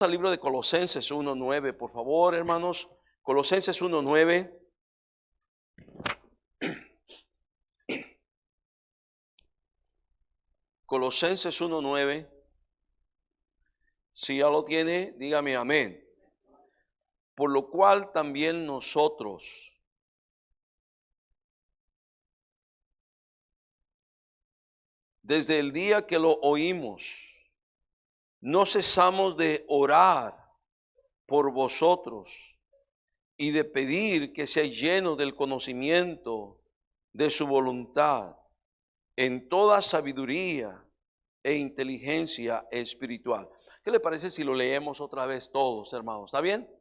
Al libro de Colosenses 1:9, por favor, hermanos. Colosenses 1:9. Colosenses 1:9. Si ya lo tiene, dígame amén. Por lo cual también nosotros, desde el día que lo oímos, no cesamos de orar por vosotros y de pedir que seáis llenos del conocimiento de su voluntad en toda sabiduría e inteligencia espiritual. ¿Qué le parece si lo leemos otra vez todos, hermanos? ¿Está bien?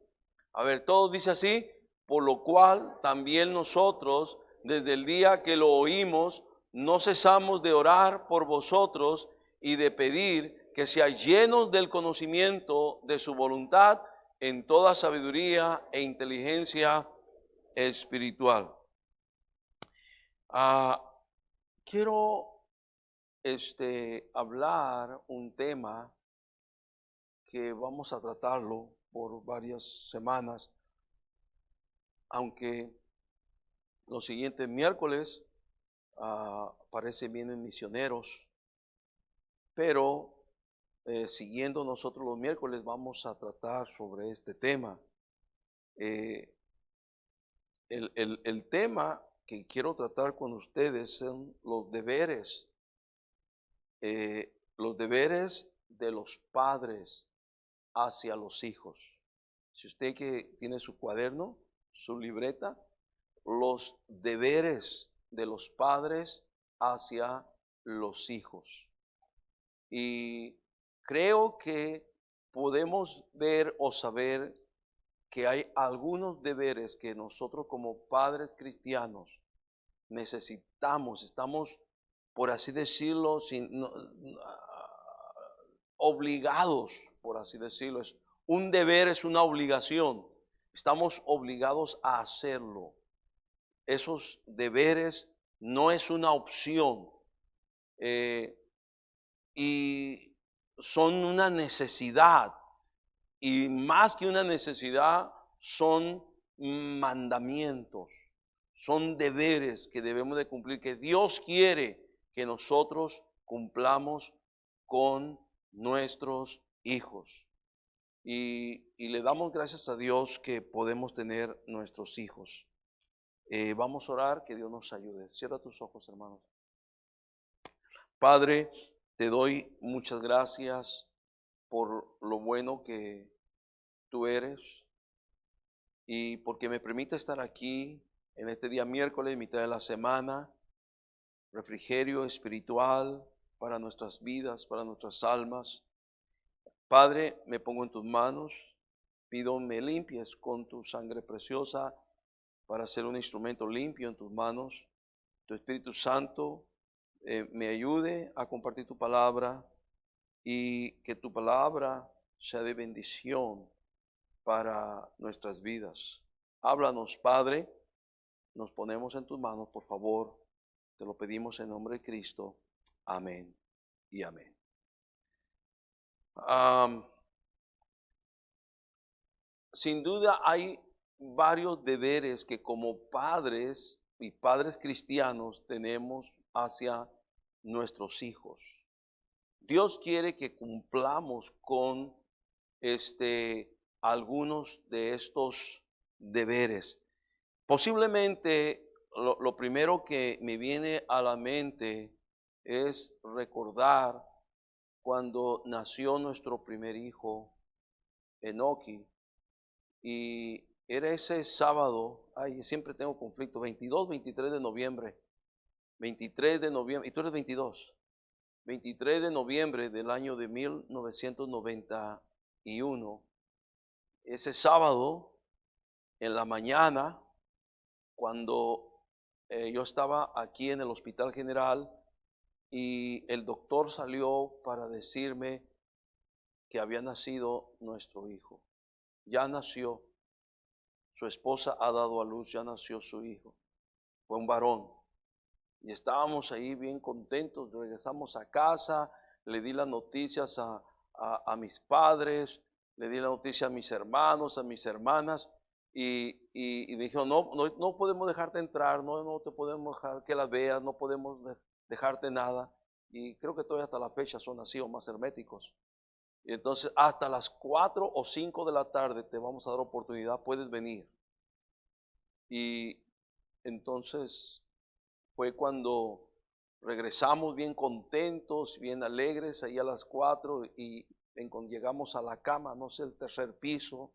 A ver, todos dice así: por lo cual también nosotros, desde el día que lo oímos, no cesamos de orar por vosotros y de pedir que seáis llenos del conocimiento de su voluntad en toda sabiduría e inteligencia espiritual. Quiero hablar un tema que vamos a tratarlo por varias semanas, aunque los siguientes miércoles parece vienen misioneros, pero siguiendo nosotros los miércoles vamos a tratar sobre este tema. El tema que quiero tratar con ustedes son los deberes de los padres hacia los hijos. Si usted que tiene su cuaderno, su libreta, los deberes de los padres hacia los hijos. Y creo que podemos ver o saber que hay algunos deberes que nosotros como padres cristianos necesitamos, estamos, por así decirlo, obligados, por así decirlo. Un deber es una obligación. Estamos obligados a hacerlo. Esos deberes no es una opción. Y son una necesidad. Y más que una necesidad, son mandamientos. Son deberes que debemos de cumplir, que Dios quiere que nosotros cumplamos con nuestros hijos. Y le damos gracias a Dios que podemos tener nuestros hijos. Vamos a orar, que Dios nos ayude. Cierra tus ojos, hermanos. Padre, te doy muchas gracias por lo bueno que tú eres y porque me permite estar aquí en este día miércoles, mitad de la semana, refrigerio espiritual para nuestras vidas, para nuestras almas. Padre, me pongo en tus manos, pido me limpies con tu sangre preciosa para ser un instrumento limpio en tus manos. Tu Espíritu Santo me ayude a compartir tu palabra y que tu palabra sea de bendición para nuestras vidas. Háblanos, Padre, nos ponemos en tus manos, por favor, te lo pedimos en nombre de Cristo. Amén y amén. Sin duda hay varios deberes que como padres y padres cristianos tenemos hacia nuestros hijos. Dios quiere que cumplamos con algunos de estos deberes. Posiblemente lo primero que me viene a la mente es recordar cuando nació nuestro primer hijo, Enoki, y era ese sábado, siempre tengo conflicto, 22, 23 de noviembre, 23 de noviembre, y tú eres 22, 23 de noviembre del año de 1991, ese sábado, en la mañana, cuando yo estaba aquí en el Hospital General y el doctor salió para decirme que había nacido nuestro hijo. Ya nació, su esposa ha dado a luz, ya nació su hijo. Fue un varón. Y estábamos ahí bien contentos, regresamos a casa, le di las noticias a mis padres le di la noticia a mis hermanos, a mis hermanas, y me dijeron, no podemos dejarte entrar, no te podemos dejar que la veas, no podemos dejarte nada. Y creo que todavía hasta la fecha son así o más herméticos. Y entonces hasta las 4 o 5 de la tarde te vamos a dar oportunidad, puedes venir. Y entonces fue cuando regresamos bien contentos, bien alegres, ahí a las 4 y cuando llegamos a la cama, no sé, el tercer piso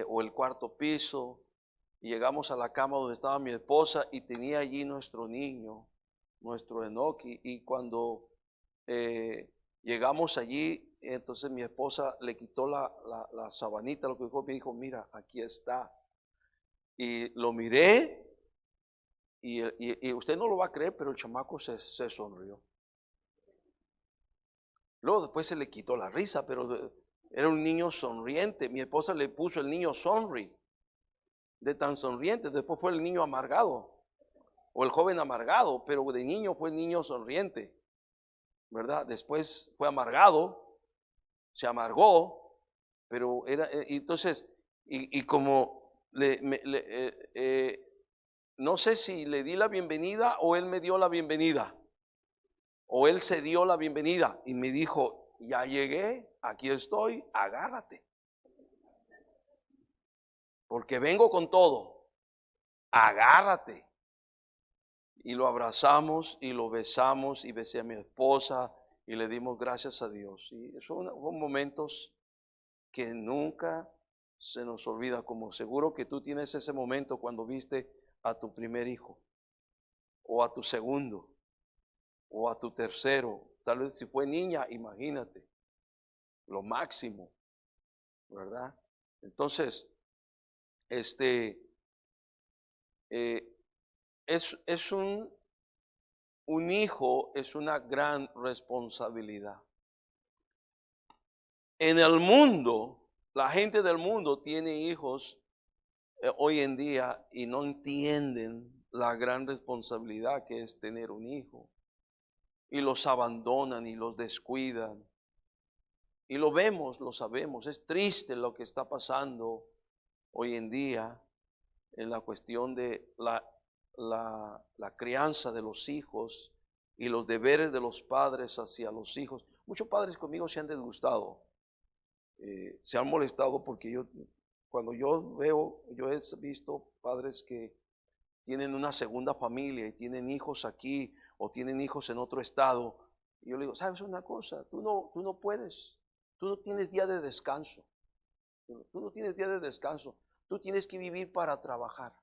o el cuarto piso, y llegamos a la cama donde estaba mi esposa y tenía allí nuestro niño, nuestro Enoki, y cuando llegamos allí, entonces mi esposa le quitó la sabanita, lo que dijo, me dijo, mira, aquí está. Y lo miré y usted no lo va a creer, pero el chamaco se sonrió. Luego después se le quitó la risa, pero era un niño sonriente. Mi esposa le puso el niño sonri, de tan sonriente. Después fue el niño amargado, o el joven amargado, pero de niño fue el niño sonriente, ¿verdad? Después fue amargado, se amargó, pero era, entonces, y como no sé si le di la bienvenida o él me dio la bienvenida, o él se dio la bienvenida y me dijo, ya llegué, aquí estoy, agárrate, porque vengo con todo, agárrate. Y lo abrazamos y lo besamos y besé a mi esposa y le dimos gracias a Dios. Y son momentos que nunca se nos olvida, como seguro que tú tienes ese momento cuando viste a tu primer hijo, o a tu segundo, o a tu tercero. Tal vez si fue niña, imagínate, lo máximo, ¿verdad? Entonces, este, eh, es un hijo es una gran responsabilidad. En el mundo, la gente del mundo tiene hijos hoy en día y no entienden la gran responsabilidad que es tener un hijo. Y los abandonan y los descuidan. Y lo vemos, lo sabemos. Es triste lo que está pasando hoy en día en la cuestión de la crianza de los hijos y los deberes de los padres hacia los hijos. Muchos padres conmigo se han disgustado, se han molestado porque cuando yo he visto padres que tienen una segunda familia y tienen hijos aquí o tienen hijos en otro estado. Y yo le digo, ¿sabes una cosa? Tú no puedes, tú no tienes día de descanso, tú no tienes día de descanso, tú tienes que vivir para trabajar,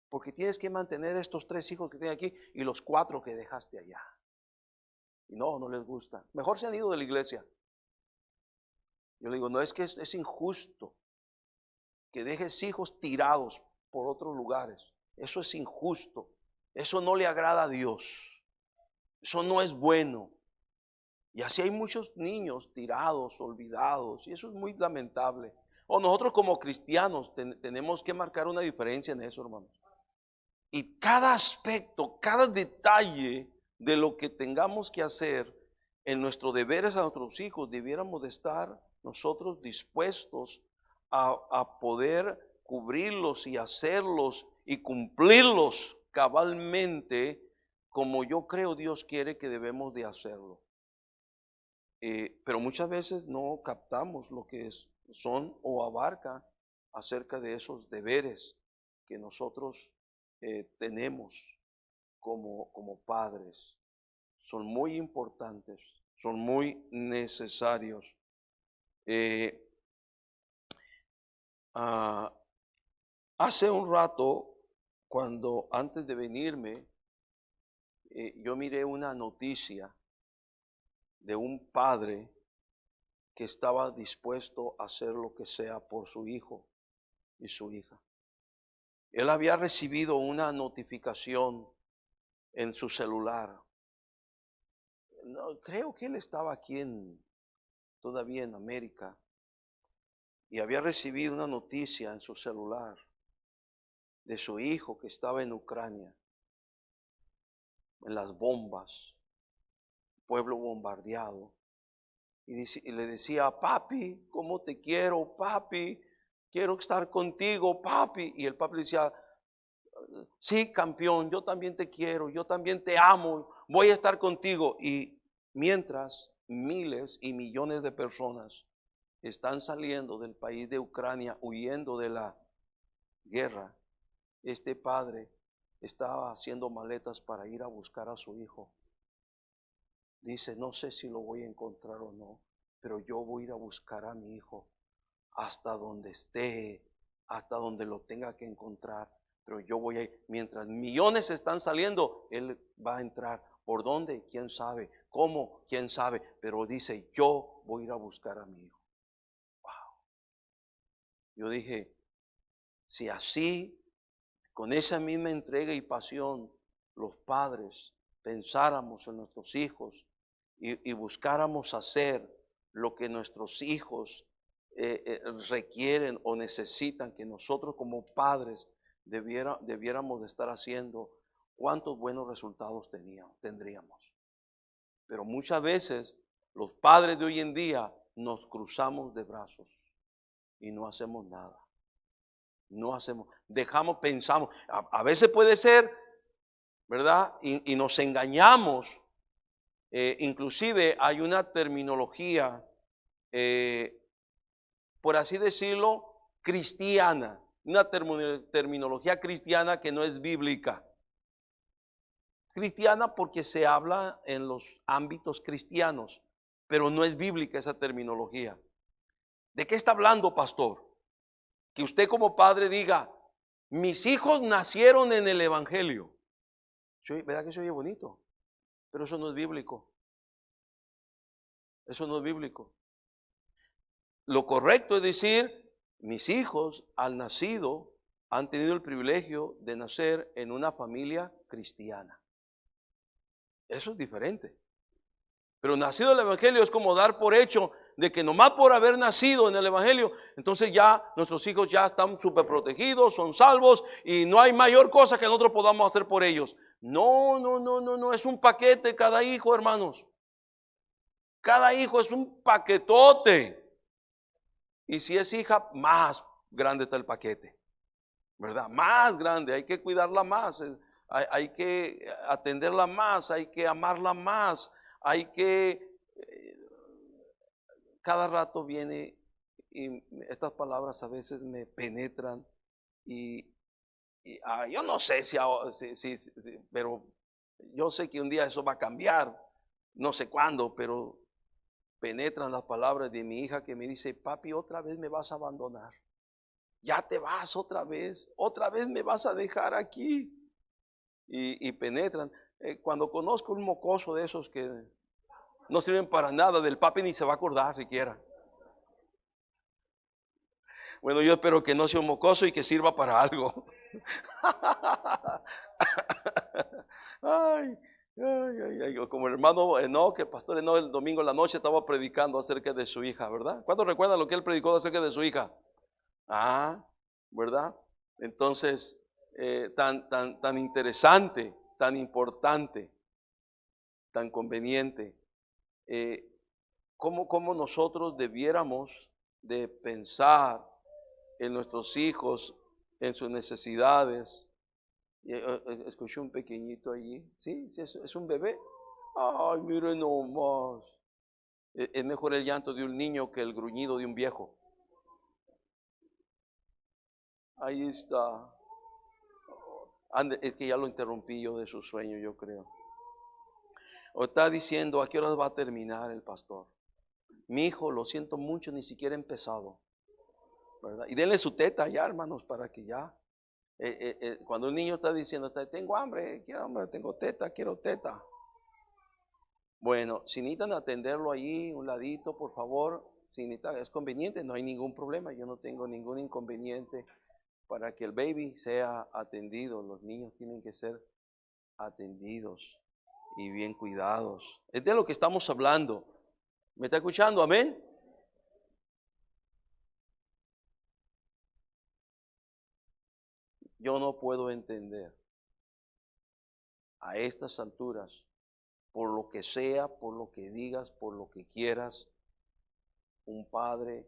porque tienes que mantener estos 3 hijos que tienes aquí y los 4 que dejaste allá. Y no les gusta. Mejor se han ido de la iglesia. Yo le digo, no, es que es injusto que dejes hijos tirados por otros lugares. Eso es injusto. Eso no le agrada a Dios. Eso no es bueno. Y así hay muchos niños tirados, olvidados, y eso es muy lamentable. O nosotros como cristianos tenemos que marcar una diferencia en eso, hermanos. Y cada aspecto, cada detalle de lo que tengamos que hacer en nuestros deberes a nuestros hijos, debiéramos de estar nosotros dispuestos a poder cubrirlos y hacerlos y cumplirlos cabalmente como yo creo Dios quiere que debemos de hacerlo. Pero muchas veces no captamos lo que son o abarca acerca de esos deberes que nosotros tenemos como padres. Son muy importantes, son muy necesarios. Eh, ah, Hace un rato, antes de venirme, yo miré una noticia de un padre que estaba dispuesto a hacer lo que sea por su hijo y su hija. Él había recibido una notificación en su celular. No, creo que él estaba aquí todavía en América, y había recibido una noticia en su celular de su hijo que estaba en Ucrania, en las bombas, pueblo bombardeado. y le decía, papi, ¿cómo te quiero, papi? Quiero estar contigo, papi. Y el papi le decía, sí, campeón, yo también te quiero, yo también te amo, voy a estar contigo. Y mientras miles y millones de personas están saliendo del país de Ucrania, huyendo de la guerra, este padre estaba haciendo maletas para ir a buscar a su hijo. Dice, no sé si lo voy a encontrar o no, pero yo voy a ir a buscar a mi hijo hasta donde esté, hasta donde lo tenga que encontrar. Pero yo voy a ir, mientras millones están saliendo, él va a entrar. ¿Por dónde? ¿Quién sabe? ¿Cómo? ¿Quién sabe? Pero dice, yo voy a ir a buscar a mi hijo. Wow. Yo dije, si así, con esa misma entrega y pasión, los padres pensáramos en nuestros hijos y buscáramos hacer lo que nuestros hijos requieren o necesitan que nosotros como padres debiéramos de estar haciendo, cuántos buenos resultados tendríamos. Pero muchas veces los padres de hoy en día nos cruzamos de brazos y no hacemos nada. No hacemos, dejamos, pensamos. A veces puede ser, ¿verdad? Y nos engañamos. Inclusive hay una terminología, por así decirlo, cristiana. Una terminología cristiana que no es bíblica. Cristiana porque se habla en los ámbitos cristianos, pero no es bíblica esa terminología. ¿De qué está hablando, pastor? Que usted como padre diga, mis hijos nacieron en el Evangelio. ¿Verdad que eso oye bonito? Pero eso no es bíblico. Eso no es bíblico. Lo correcto es decir, mis hijos al nacido han tenido el privilegio de nacer en una familia cristiana. Eso es diferente. Pero nacido en el Evangelio es como dar por hecho de que nomás por haber nacido en el Evangelio, entonces ya nuestros hijos ya están súper protegidos, son salvos y no hay mayor cosa que nosotros podamos hacer por ellos. No, no, no, no, no, es un paquete cada hijo, hermanos. Cada hijo es un paquetote. Y si es hija, más grande está el paquete, ¿verdad? Más grande, hay que cuidarla más, hay que atenderla más, hay que amarla más, hay que... cada rato viene y estas palabras a veces me penetran y yo no sé pero yo sé que un día eso va a cambiar, no sé cuándo, pero penetran las palabras de mi hija que me dice, papi, otra vez me vas a abandonar, ya te vas otra vez me vas a dejar aquí. Y penetran. Cuando conozco un mocoso de esos que no sirven para nada, del papi ni se va a acordar siquiera. Bueno, yo espero que no sea un mocoso y que sirva para algo. Ay, ay, ay, como el hermano Enoch, el pastor Enoch, el domingo en la noche estaba predicando acerca de su hija, ¿verdad? ¿Cuántos recuerdan lo que él predicó acerca de su hija? Ah, ¿verdad? Entonces, tan interesante, tan importante, tan conveniente, cómo nosotros debiéramos de pensar en nuestros hijos, en sus necesidades. Escuché un pequeñito allí, sí, sí, es un bebé. Ay, miren nomás. Es mejor el llanto de un niño que el gruñido de un viejo. Ahí está. Es que ya lo interrumpí yo de su sueño, yo creo. O está diciendo, ¿a qué horas va a terminar el pastor? Mi hijo, lo siento mucho, ni siquiera he empezado, ¿verdad? Y denle su teta ya, hermanos, para que ya. Cuando un niño está diciendo, tengo hambre, quiero hambre, tengo teta, quiero teta. Bueno, si necesitan atenderlo allí, un ladito, por favor, si necesitan, es conveniente, no hay ningún problema, yo no tengo ningún inconveniente para que el baby sea atendido. Los niños tienen que ser atendidos y bien cuidados. Es de lo que estamos hablando. ¿Me está escuchando? Amén. Yo no puedo entender a estas alturas, por lo que sea, por lo que digas, por lo que quieras, un padre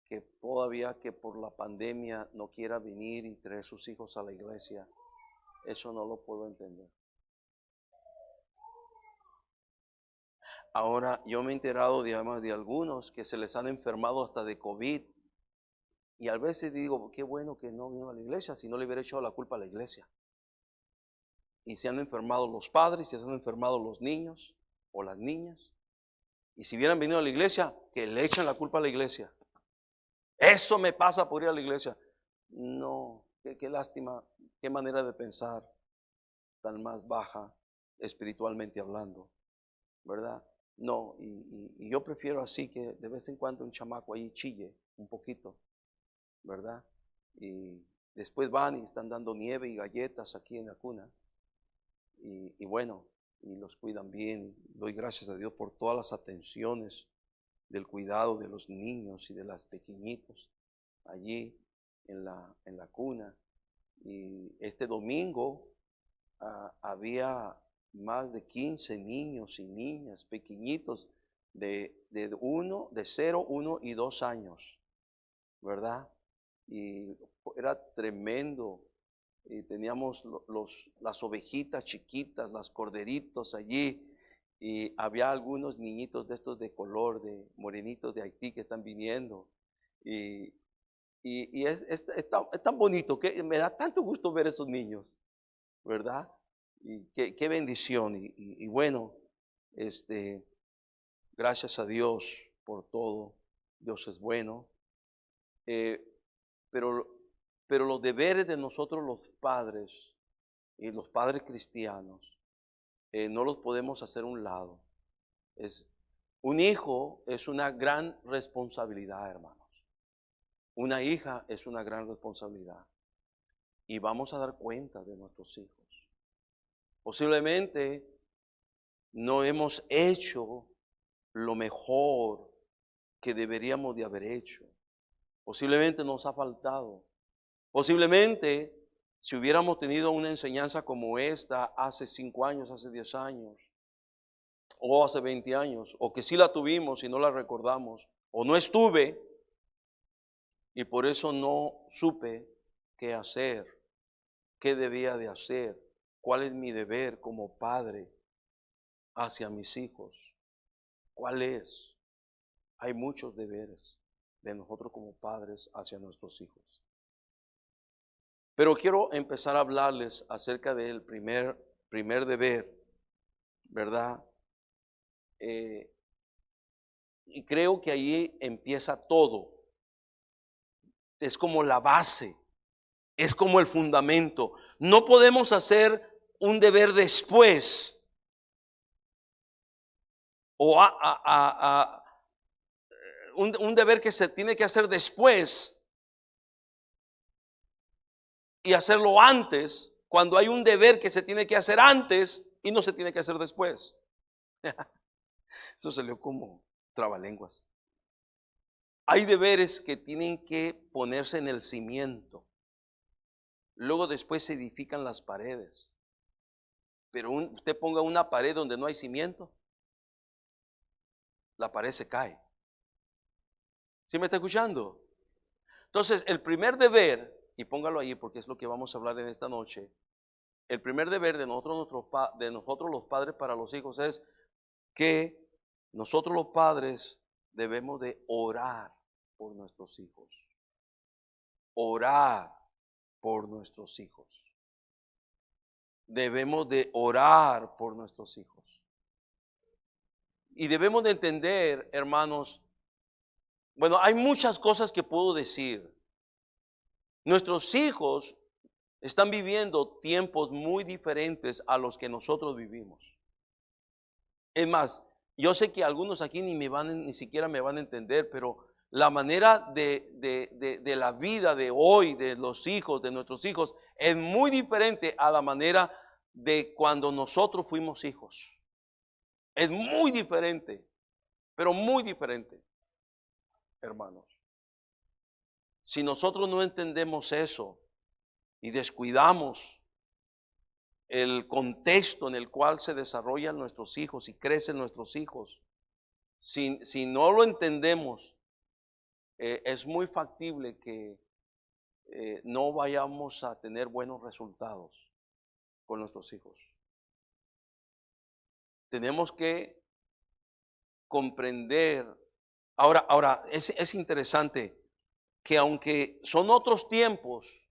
que todavía que por la pandemia no quiera venir y traer sus hijos a la iglesia. Eso no lo puedo entender. Ahora, yo me he enterado además de algunos que se les han enfermado hasta de COVID. Y a veces digo, qué bueno que no vino a la iglesia, si no le hubiera echado la culpa a la iglesia. Y se han enfermado los padres, se han enfermado los niños o las niñas. Y si hubieran venido a la iglesia, que le echen la culpa a la iglesia. Eso me pasa por ir a la iglesia. No, qué lástima, qué manera de pensar tan más baja espiritualmente hablando, ¿verdad? No, y yo prefiero así, que de vez en cuando un chamaco ahí chille un poquito, ¿verdad? Y después van y están dando nieve y galletas aquí en la cuna. Y bueno, y los cuidan bien. Doy gracias a Dios por todas las atenciones del cuidado de los niños y de las pequeñitos allí en la cuna. Y este domingo había más de 15 niños y niñas pequeñitos de 0, 1 y 2 años, ¿verdad? Y era tremendo. Y teníamos las ovejitas chiquitas, las corderitos allí, y había algunos niñitos de estos de color, de morenitos de Haití que están viniendo. Y es tan bonito, que me da tanto gusto ver esos niños, ¿verdad? Y qué bendición. Y bueno, gracias a Dios por todo. Dios es bueno. Pero los deberes de nosotros los padres y los padres cristianos no los podemos hacer a un lado. Un hijo es una gran responsabilidad, hermanos. Una hija es una gran responsabilidad. Y vamos a dar cuenta de nuestros hijos. Posiblemente no hemos hecho lo mejor que deberíamos de haber hecho. Posiblemente nos ha faltado. Posiblemente, si hubiéramos tenido una enseñanza como esta hace 5 años, hace 10 años, o hace 20 años, o que sí la tuvimos y no la recordamos, o no estuve y por eso no supe qué hacer, qué debía de hacer, cuál es mi deber como padre hacia mis hijos, cuál es. Hay muchos deberes de nosotros como padres hacia nuestros hijos. Pero quiero empezar a hablarles acerca del primer deber, ¿verdad? Y creo que ahí empieza todo. Es como la base, es como el fundamento. No podemos hacer un deber después o un deber que se tiene que hacer después y hacerlo antes, cuando hay un deber que se tiene que hacer antes y no se tiene que hacer después. Eso salió como trabalenguas. Hay deberes que tienen que ponerse en el cimiento. Luego después se edifican las paredes. Pero usted ponga una pared donde no hay cimiento, la pared se cae. ¿Sí me está escuchando? Entonces, el primer deber, y póngalo ahí porque es lo que vamos a hablar en esta noche, el primer deber de nosotros los padres para los hijos es que nosotros los padres debemos de orar por nuestros hijos. Orar por nuestros hijos. Debemos de orar por nuestros hijos. Y debemos de entender, hermanos, bueno, hay muchas cosas que puedo decir. Nuestros hijos están viviendo tiempos muy diferentes a los que nosotros vivimos. Es más, yo sé que algunos aquí ni siquiera me van a entender, pero la manera de la vida de hoy, de los hijos, de nuestros hijos, es muy diferente a la manera de cuando nosotros fuimos hijos. Es muy diferente, pero muy diferente, hermanos. Si nosotros no entendemos eso y descuidamos el contexto en el cual se desarrollan nuestros hijos y crecen nuestros hijos, Si no lo entendemos, es muy factible que no vayamos a tener buenos resultados con nuestros hijos. Tenemos que comprender. Ahora es interesante que aunque son otros tiempos,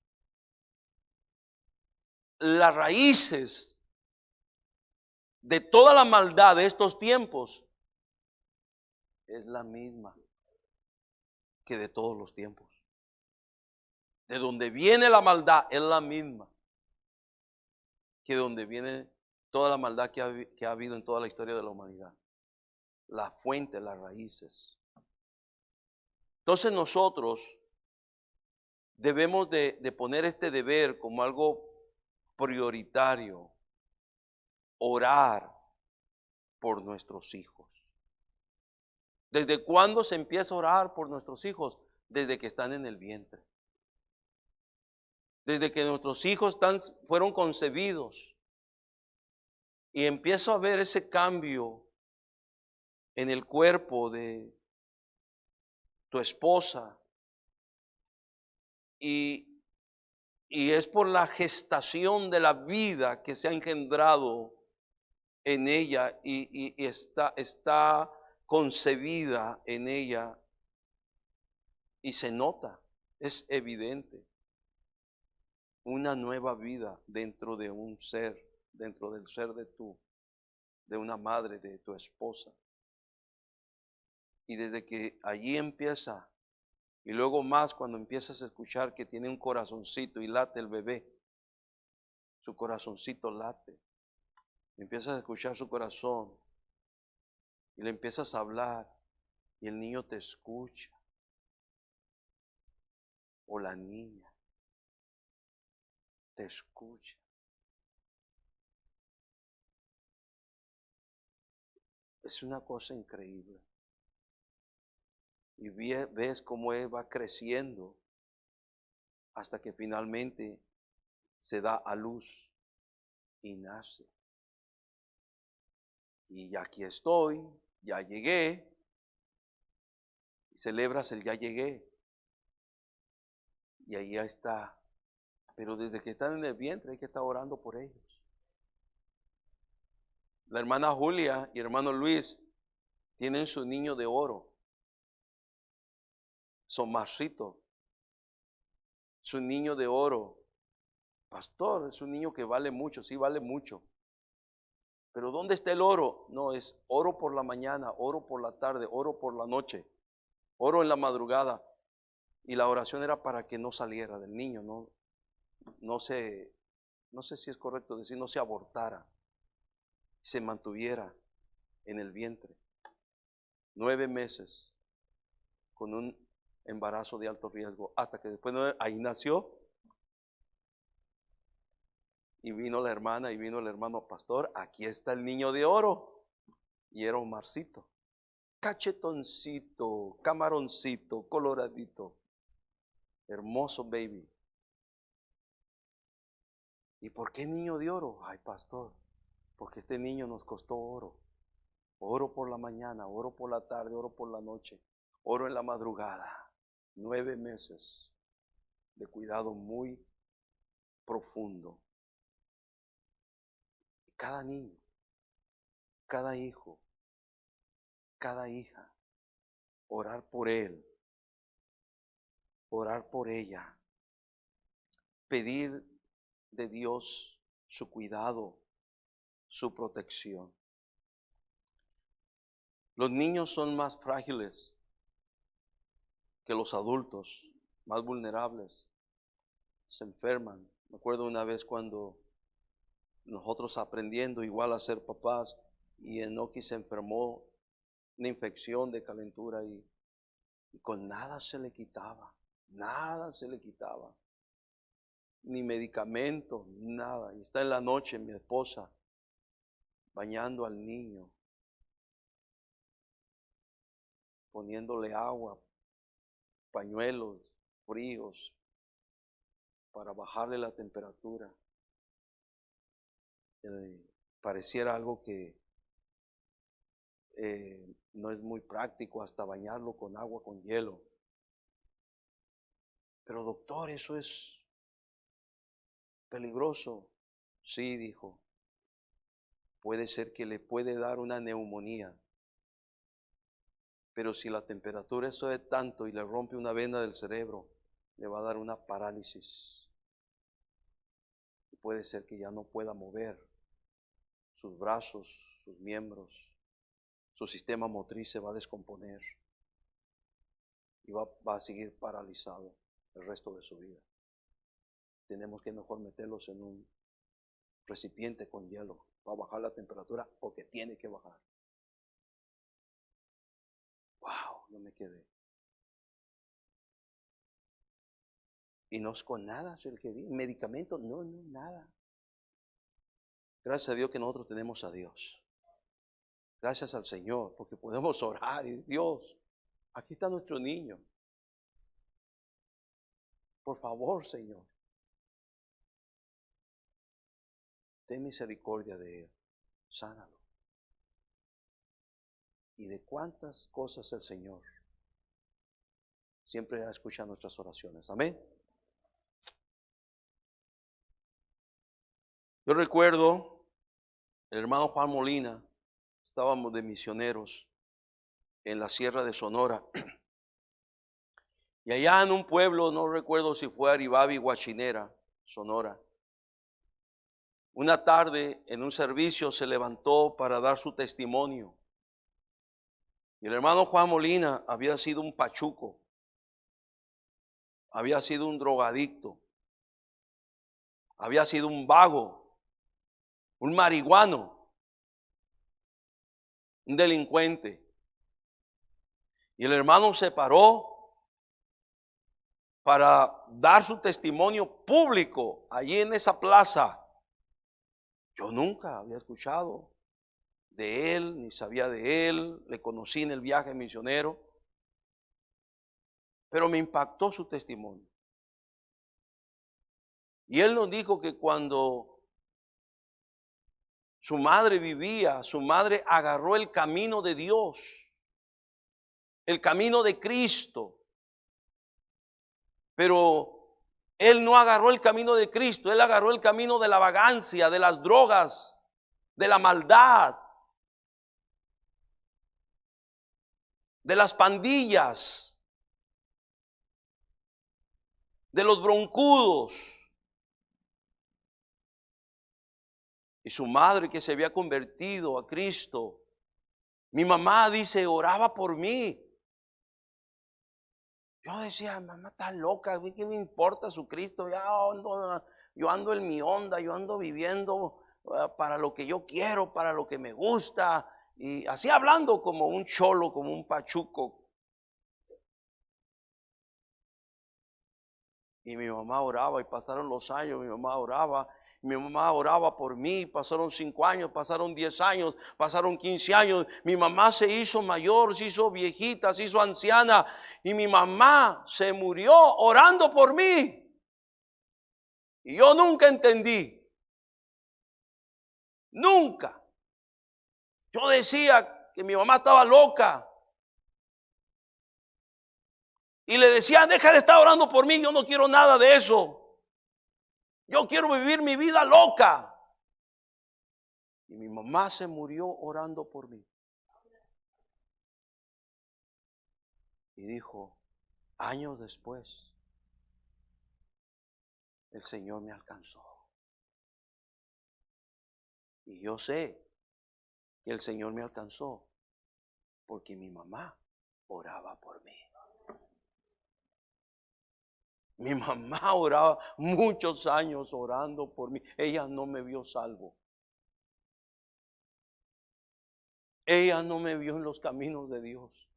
las raíces de toda la maldad de estos tiempos es la misma que de todos los tiempos. De donde viene la maldad es la misma que de donde viene toda la maldad que ha habido en toda la historia de la humanidad. La fuente, las raíces. Entonces nosotros debemos de poner este deber como algo prioritario, orar por nuestros hijos. ¿Desde cuándo se empieza a orar por nuestros hijos? Desde que están en el vientre. Desde que nuestros hijos fueron concebidos. Y empiezo a ver ese cambio en el cuerpo de tu esposa. Y es por la gestación de la vida que se ha engendrado en ella y está concebida en ella. Y se nota, es evidente, una nueva vida dentro de un ser, dentro del ser de una madre, de tu esposa. Y desde que allí empieza, y luego más cuando empiezas a escuchar que tiene un corazoncito y late el bebé, su corazoncito late, empiezas a escuchar su corazón y le empiezas a hablar y el niño te escucha, o la niña te escucha. Es una cosa increíble. Y ves cómo él va creciendo hasta que finalmente se da a luz y nace. Y aquí estoy, ya llegué, y celebras el ya llegué. Y ahí ya está. Pero desde que están en el vientre hay que estar orando por ellos. La hermana Julia y el hermano Luis tienen su niño de oro. Somarcito, su niño de oro. Pastor, es un niño que vale mucho, sí vale mucho. Pero ¿dónde está el oro? No, es oro por la mañana, oro por la tarde, oro por la noche, oro en la madrugada. Y la oración era para que no saliera del niño, no sé si es correcto decir, no se abortara, se mantuviera en el vientre. 9 meses con un embarazo de alto riesgo, hasta que después ahí nació. Y vino la hermana y vino el hermano pastor, aquí está el niño de oro. Y era Omarcito, cachetoncito, camaroncito, coloradito, hermoso baby. ¿Y por qué niño de oro? Ay, pastor, porque este niño nos costó oro. Oro por la mañana, oro por la tarde, oro por la noche, oro en la madrugada. 9 meses de cuidado muy profundo. Cada niño, cada hijo, cada hija, orar por él, orar por ella, pedir de Dios su cuidado, su protección. Los niños son más frágiles que los adultos, más vulnerables, se enferman. Me acuerdo una vez cuando nosotros aprendiendo igual a ser papás y Enoki se enfermó, una infección de calentura y con nada se le quitaba, ni medicamento, nada. Y está en la noche mi esposa bañando al niño, poniéndole agua, pañuelos fríos para bajarle la temperatura. Pareciera algo que no es muy práctico hasta bañarlo con agua con hielo. Pero doctor, eso es peligroso. Sí, dijo, puede ser que le puede dar una neumonía. Pero si la temperatura sube tanto y le rompe una vena del cerebro, le va a dar una parálisis. Y puede ser que ya no pueda mover sus brazos, sus miembros. Su sistema motriz se va a descomponer y va a seguir paralizado el resto de su vida. Tenemos que mejor meterlos en un recipiente con hielo para bajar la temperatura porque tiene que bajar. Wow, no me quedé. Y no es con nada, el que dice, medicamento, no, nada. Gracias a Dios que nosotros tenemos a Dios. Gracias al Señor, porque podemos orar y Dios, aquí está nuestro niño. Por favor, Señor, ten misericordia de él, sánalo. Y de cuántas cosas el Señor siempre escucha nuestras oraciones. Amén. Yo recuerdo el hermano Juan Molina, estábamos de misioneros en la Sierra de Sonora. Y allá en un pueblo, no recuerdo si fue Aribabi, Guachinera, Sonora. Una tarde en un servicio se levantó para dar su testimonio. Y el hermano Juan Molina había sido un pachuco, había sido un drogadicto, había sido un vago, un marihuano, un delincuente. Y el hermano se paró para dar su testimonio público allí en esa plaza. Yo nunca había escuchado de él, ni sabía de él, le conocí en el viaje misionero, pero me impactó su testimonio. Y él nos dijo que cuando su madre vivía, su madre agarró el camino de Dios, el camino de Cristo, pero él no agarró el camino de Cristo, él agarró el camino de la vagancia, de las drogas, de la maldad, de las pandillas, de los broncudos. Y su madre, que se había convertido a Cristo, mi mamá dice, oraba por mí. Yo decía, mamá está loca, ¿qué me importa su Cristo? Yo ando en mi onda, yo ando viviendo para lo que yo quiero, para lo que me gusta. Y así hablando como un cholo, como un pachuco. Y mi mamá oraba y pasaron los años, mi mamá oraba por mí, pasaron 5 años, pasaron 10 años, pasaron 15 años, mi mamá se hizo mayor, se hizo viejita, se hizo anciana y mi mamá se murió orando por mí. Y yo nunca entendí, nunca. Yo decía que mi mamá estaba loca. Y le decía, deja de estar orando por mí, yo no quiero nada de eso. Yo quiero vivir mi vida loca. Y mi mamá se murió orando por mí. Y dijo, años después, el Señor me alcanzó. Y yo sé que el Señor me alcanzó porque mi mamá oraba por mí. Mi mamá oraba muchos años orando por mí. Ella no me vio salvo. Ella no me vio en los caminos de Dios.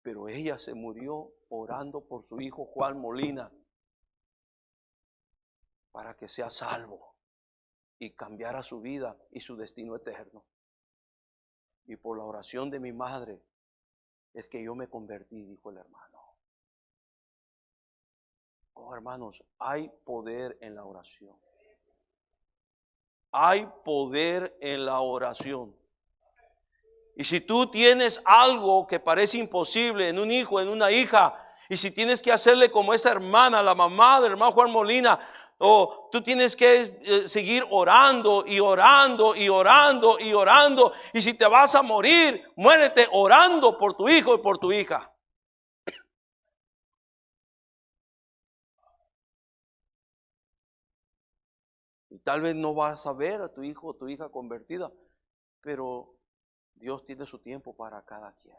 Pero ella se murió orando por su hijo Juan Molina para que sea salvo y cambiara su vida y su destino eterno. Y por la oración de mi madre es que yo me convertí, dijo el hermano. Oh, hermanos, hay poder en la oración. Hay poder en la oración. Y si tú tienes algo que parece imposible en un hijo, en una hija, y si tienes que hacerle como esa hermana, la mamá del hermano Juan Molina, o tú tienes que seguir orando y orando y orando y orando. Y si te vas a morir, muérete orando por tu hijo y por tu hija. Y tal vez no vas a ver a tu hijo o tu hija convertida, pero Dios tiene su tiempo para cada quien.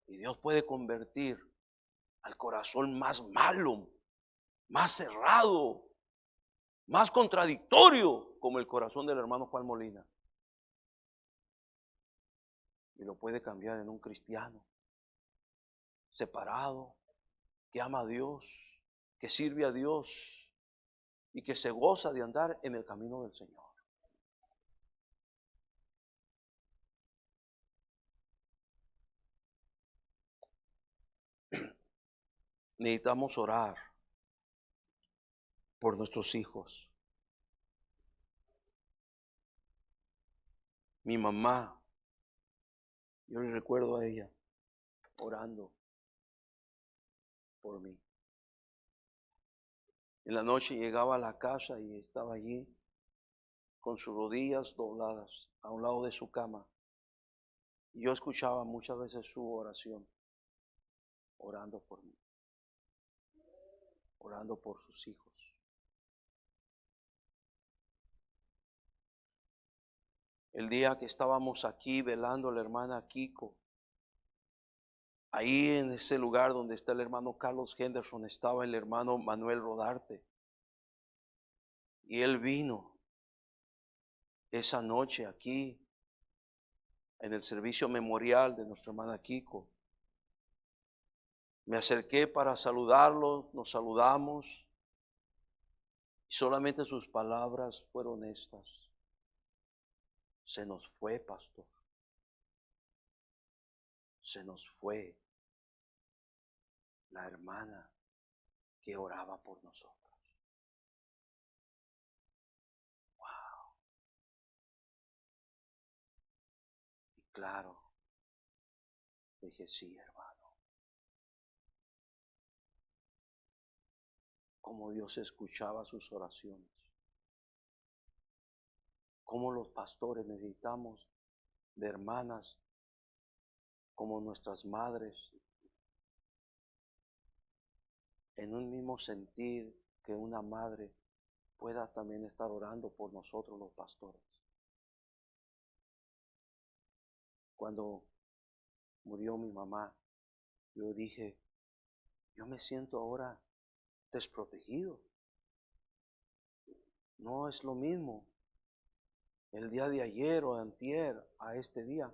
Y Dios puede convertir al corazón más malo, más cerrado, más contradictorio, como el corazón del hermano Juan Molina. Y lo puede cambiar en un cristiano separado, que ama a Dios, que sirve a Dios y que se goza de andar en el camino del Señor. Necesitamos orar por nuestros hijos. Mi mamá, yo le recuerdo a ella orando por mí. En la noche llegaba a la casa y estaba allí con sus rodillas dobladas a un lado de su cama. Y yo escuchaba muchas veces su oración, orando por mí, orando por sus hijos. El día que estábamos aquí velando a la hermana Kiko, ahí en ese lugar donde está el hermano Carlos Henderson, estaba el hermano Manuel Rodarte. Y él vino esa noche aquí en el servicio memorial de nuestra hermana Kiko. Me acerqué para saludarlo, nos saludamos y solamente sus palabras fueron estas: se nos fue, pastor, se nos fue la hermana que oraba por nosotros. Wow. Y claro, dije, sí, hermano. Cómo Dios escuchaba sus oraciones. Cómo los pastores necesitamos de hermanas como nuestras madres, en un mismo sentir que una madre pueda también estar orando por nosotros los pastores. Cuando murió mi mamá, yo dije, yo me siento ahora desprotegido. No es lo mismo el día de ayer o antier a este día.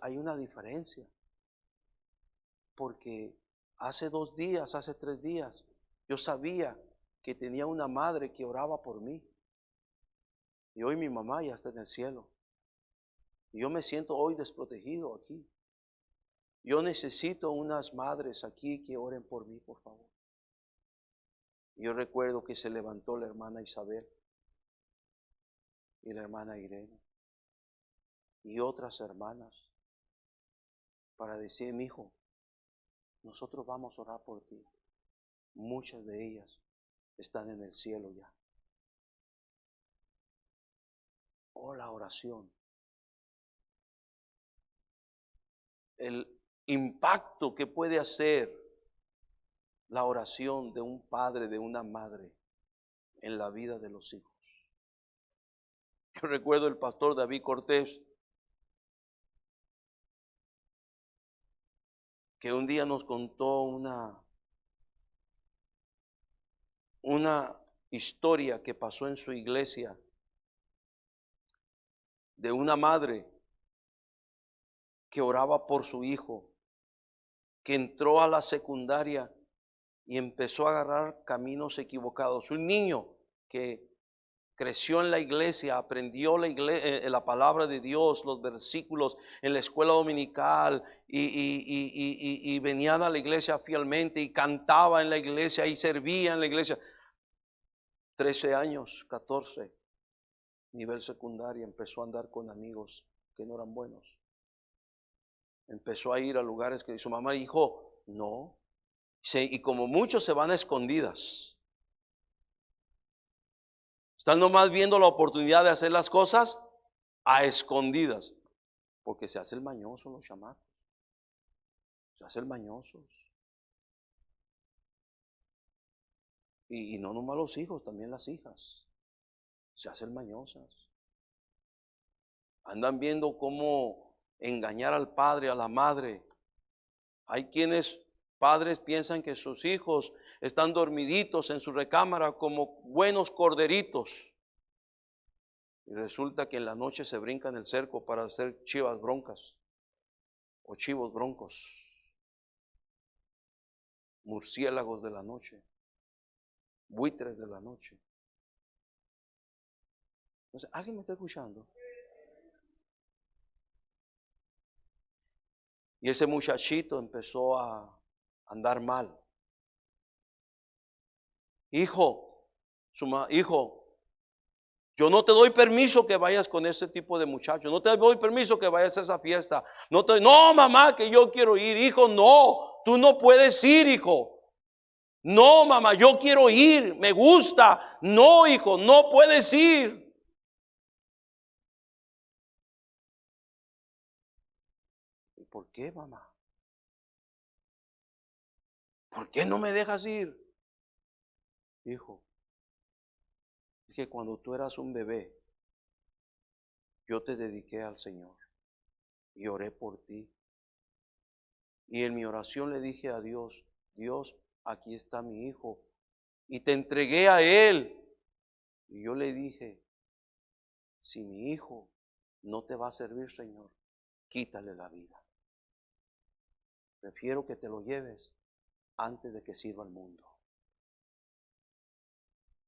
Hay una diferencia. Porque hace 2 días, hace 3 días, yo sabía que tenía una madre que oraba por mí. Y hoy mi mamá ya está en el cielo. Y yo me siento hoy desprotegido aquí. Yo necesito unas madres aquí que oren por mí, por favor. Yo recuerdo que se levantó la hermana Isabel y la hermana Irene y otras hermanas para decir, mi hijo, nosotros vamos a orar por ti. Muchas de ellas están en el cielo ya. Oh, la oración. El impacto que puede hacer la oración de un padre, de una madre en la vida de los hijos. Yo recuerdo el pastor David Cortés, que un día nos contó una historia que pasó en su iglesia de una madre que oraba por su hijo, que entró a la secundaria y empezó a agarrar caminos equivocados. Un niño que creció en la iglesia, aprendió la palabra de Dios, los versículos en la escuela dominical y venían a la iglesia fielmente y cantaba en la iglesia y servía en la iglesia. 13 años, 14, nivel secundaria, empezó a andar con amigos que no eran buenos. Empezó a ir a lugares que su mamá dijo, no. Y como muchos se van a escondidas. Están nomás viendo la oportunidad de hacer las cosas a escondidas. Porque se hace el mañoso los chamacos. Se hace el mañoso. Y no nomás los hijos, también las hijas. Se hacen mañosas. Andan viendo cómo engañar al padre, a la madre. Hay quienes, padres, piensan que sus hijos están dormiditos en su recámara como buenos corderitos. Y resulta que en la noche se brincan el cerco para hacer chivas broncas o chivos broncos. Murciélagos de la noche, buitres de la noche. Entonces, ¿alguien me está escuchando? Y ese muchachito empezó a andar mal. Hijo, yo no te doy permiso que vayas con ese tipo de muchachos. No te doy permiso que vayas a esa fiesta. No, mamá, que yo quiero ir. Hijo, no, tú no puedes ir, hijo. No, mamá, yo quiero ir, me gusta. No, hijo, no puedes ir. ¿Y por qué, mamá? ¿Por qué no me dejas ir? Hijo, es que cuando tú eras un bebé, yo te dediqué al Señor y oré por ti. Y en mi oración le dije a Dios, Dios, aquí está mi hijo. Y te entregué a él. Y yo le dije, si mi hijo no te va a servir, Señor, quítale la vida. Prefiero que te lo lleves antes de que sirva al mundo.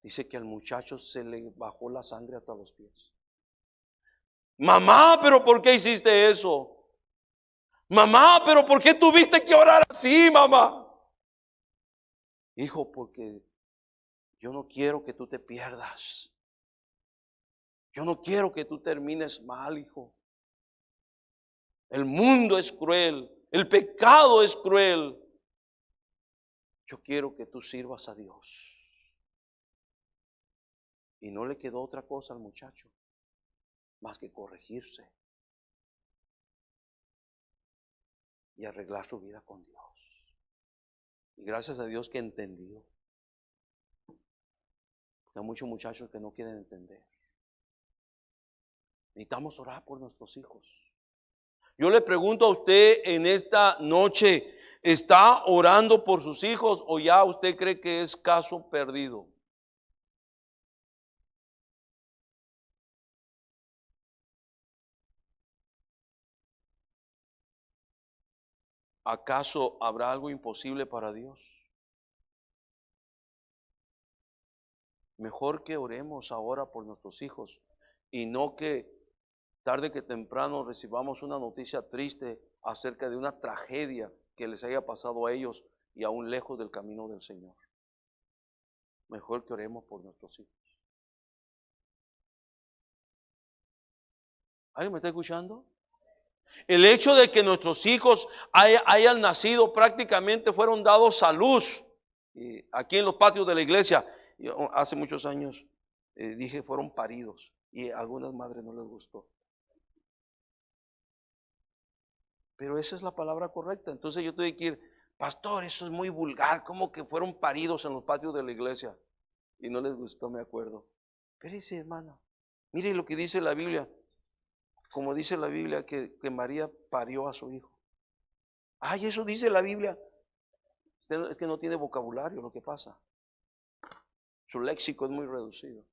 Dice que al muchacho se le bajó la sangre hasta los pies. Mamá, pero ¿por qué hiciste eso? Mamá, pero ¿por qué tuviste que orar así, mamá? Hijo, porque yo no quiero que tú te pierdas. Yo no quiero que tú termines mal, hijo. El mundo es cruel, el pecado es cruel. Yo quiero que tú sirvas a Dios. Y no le quedó otra cosa al muchacho más que corregirse y arreglar su vida con Dios. Y gracias a Dios que entendió. Porque hay muchos muchachos que no quieren entender. Necesitamos orar por nuestros hijos. Yo le pregunto a usted en esta noche, ¿está orando por sus hijos o ya usted cree que es caso perdido? ¿Acaso habrá algo imposible para Dios? Mejor que oremos ahora por nuestros hijos y no que tarde que temprano recibamos una noticia triste acerca de una tragedia que les haya pasado a ellos y aún lejos del camino del Señor. Mejor que oremos por nuestros hijos. ¿Alguien me está escuchando? El hecho de que nuestros hijos hayan nacido prácticamente fueron dados a luz. Y aquí en los patios de la iglesia, yo hace muchos años dije fueron paridos y a algunas madres no les gustó. Pero esa es la palabra correcta. Entonces yo tuve que ir, pastor, eso es muy vulgar, como que fueron paridos en los patios de la iglesia. Y no les gustó, me acuerdo. Pero dice, hermano, mire lo que dice la Biblia. Como dice la Biblia que María parió a su hijo. Ay, eso dice la Biblia. Usted es que no tiene vocabulario, lo que pasa. Su léxico es muy reducido.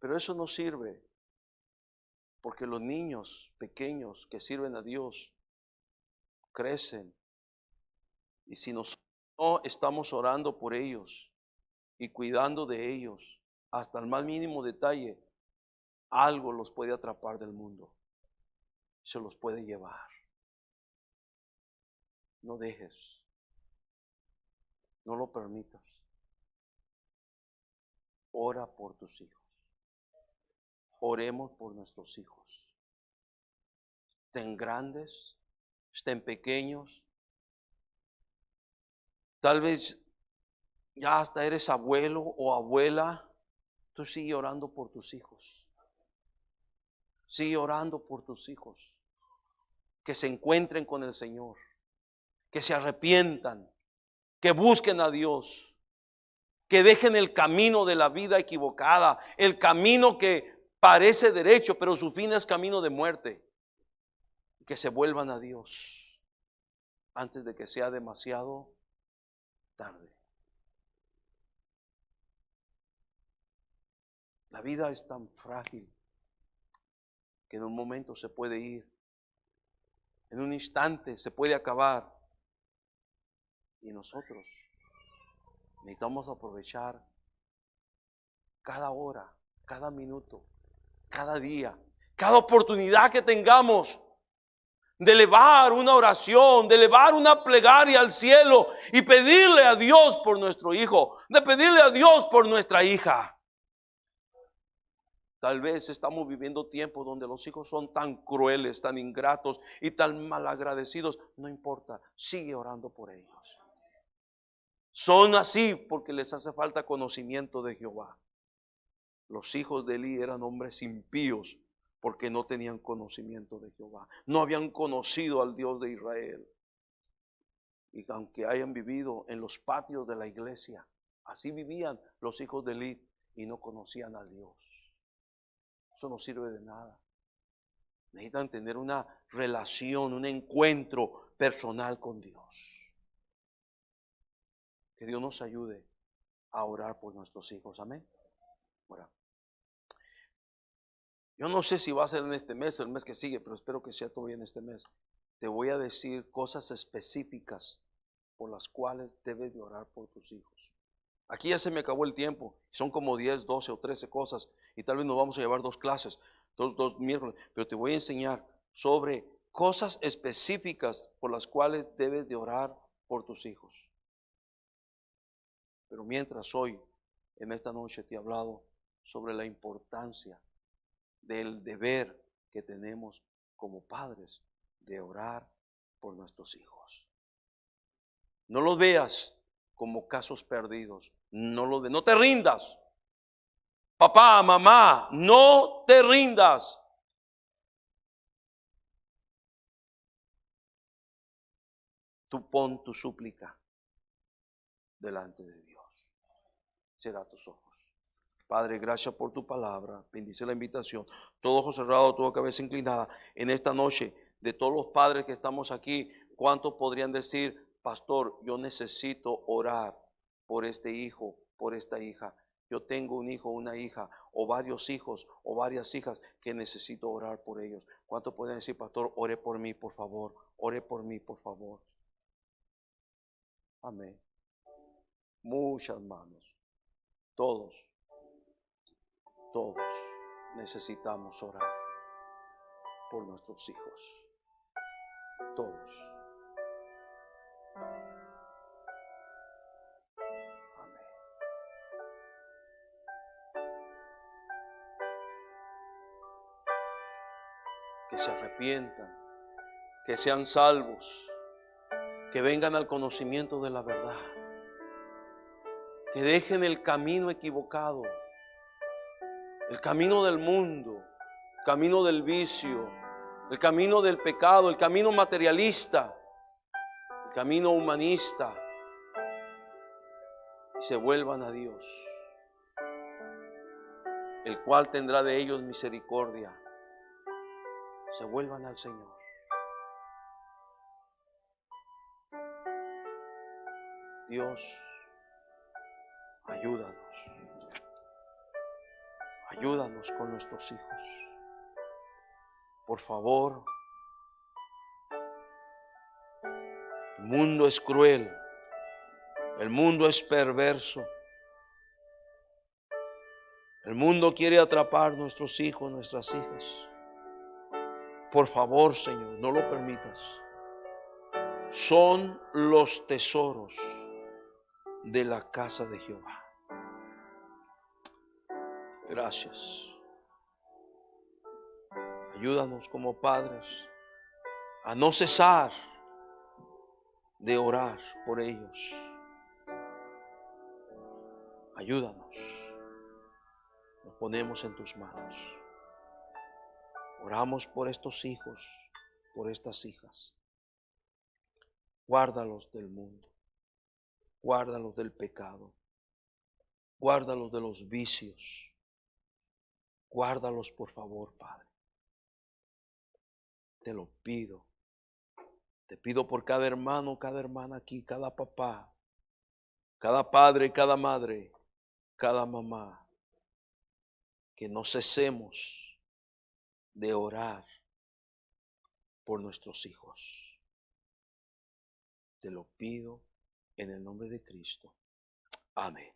Pero eso no sirve. Porque los niños pequeños que sirven a Dios crecen. Y si nosotros no estamos orando por ellos y cuidando de ellos hasta el más mínimo detalle, algo los puede atrapar del mundo. Se los puede llevar. No dejes. No lo permitas. ora por tus hijos. Oremos por nuestros hijos. Estén grandes, estén pequeños. Tal vez ya hasta eres abuelo o abuela. Tú sigue orando por tus hijos. Sigue orando por tus hijos. Que se encuentren con el Señor. Que se arrepientan. Que busquen a Dios. Que dejen el camino de la vida equivocada. El camino que parece derecho, pero su fin es camino de muerte. Que se vuelvan a Dios antes de que sea demasiado tarde. La vida es tan frágil que en un momento se puede ir, en un instante se puede acabar. Y nosotros necesitamos aprovechar cada hora, cada minuto, cada día, cada oportunidad que tengamos de elevar una oración, de elevar una plegaria al cielo y pedirle a Dios por nuestro hijo, de pedirle a Dios por nuestra hija. Tal vez estamos viviendo tiempos donde los hijos son tan crueles, tan ingratos y tan malagradecidos. No importa, sigue orando por ellos. Son así porque les hace falta conocimiento de Jehová. Los hijos de Elí eran hombres impíos porque no tenían conocimiento de Jehová. No habían conocido al Dios de Israel. Y aunque hayan vivido en los patios de la iglesia, así vivían los hijos de Elí y no conocían a Dios. Eso no sirve de nada. Necesitan tener una relación, un encuentro personal con Dios. Que Dios nos ayude a orar por nuestros hijos. Amén. Ora. Yo no sé si va a ser en este mes o el mes que sigue, pero espero que sea todavía en este mes. Te voy a decir cosas específicas por las cuales debes de orar por tus hijos. Aquí ya se me acabó el tiempo. Son como 10, 12 o 13 cosas. Y tal vez nos vamos a llevar 2 clases, dos miércoles. Pero te voy a enseñar sobre cosas específicas por las cuales debes de orar por tus hijos. Pero mientras hoy, en esta noche, te he hablado sobre la importancia del deber que tenemos como padres de orar por nuestros hijos. No los veas como casos perdidos. No te rindas. Papá, mamá, no te rindas. Tú pon tu súplica delante de Dios. Cierra tus ojos. Padre, gracias por tu palabra. Bendice la invitación. Todo ojo cerrado, toda cabeza inclinada. En esta noche, de todos los padres que estamos aquí, ¿cuántos podrían decir, pastor, yo necesito orar por este hijo, por esta hija? Yo tengo un hijo, una hija, o varios hijos, o varias hijas que necesito orar por ellos. ¿Cuántos pueden decir, pastor, ore por mí, por favor? Ore por mí, por favor. Amén. Muchas manos. Todos necesitamos orar por nuestros hijos. Todos. Amén. Que se arrepientan, que sean salvos, que vengan al conocimiento de la verdad, que dejen el camino equivocado, el camino del mundo, el camino del vicio, el camino del pecado, el camino materialista, el camino humanista, y se vuelvan a Dios, el cual tendrá de ellos misericordia. Se vuelvan al Señor. Dios, ayúdanos. Ayúdanos con nuestros hijos. Por favor. El mundo es cruel. El mundo es perverso. El mundo quiere atrapar nuestros hijos, nuestras hijas. Por favor, Señor, no lo permitas. Son los tesoros de la casa de Jehová. Gracias. Ayúdanos como padres a no cesar de orar por ellos. Ayúdanos. Nos ponemos en tus manos. Oramos por estos hijos, por estas hijas. Guárdalos del mundo. Guárdalos del pecado. Guárdalos de los vicios. Guárdalos, por favor, Padre. Te lo pido. Te pido por cada hermano, cada hermana aquí, cada papá, cada padre, cada madre, cada mamá, que no cesemos de orar por nuestros hijos. Te lo pido en el nombre de Cristo. Amén.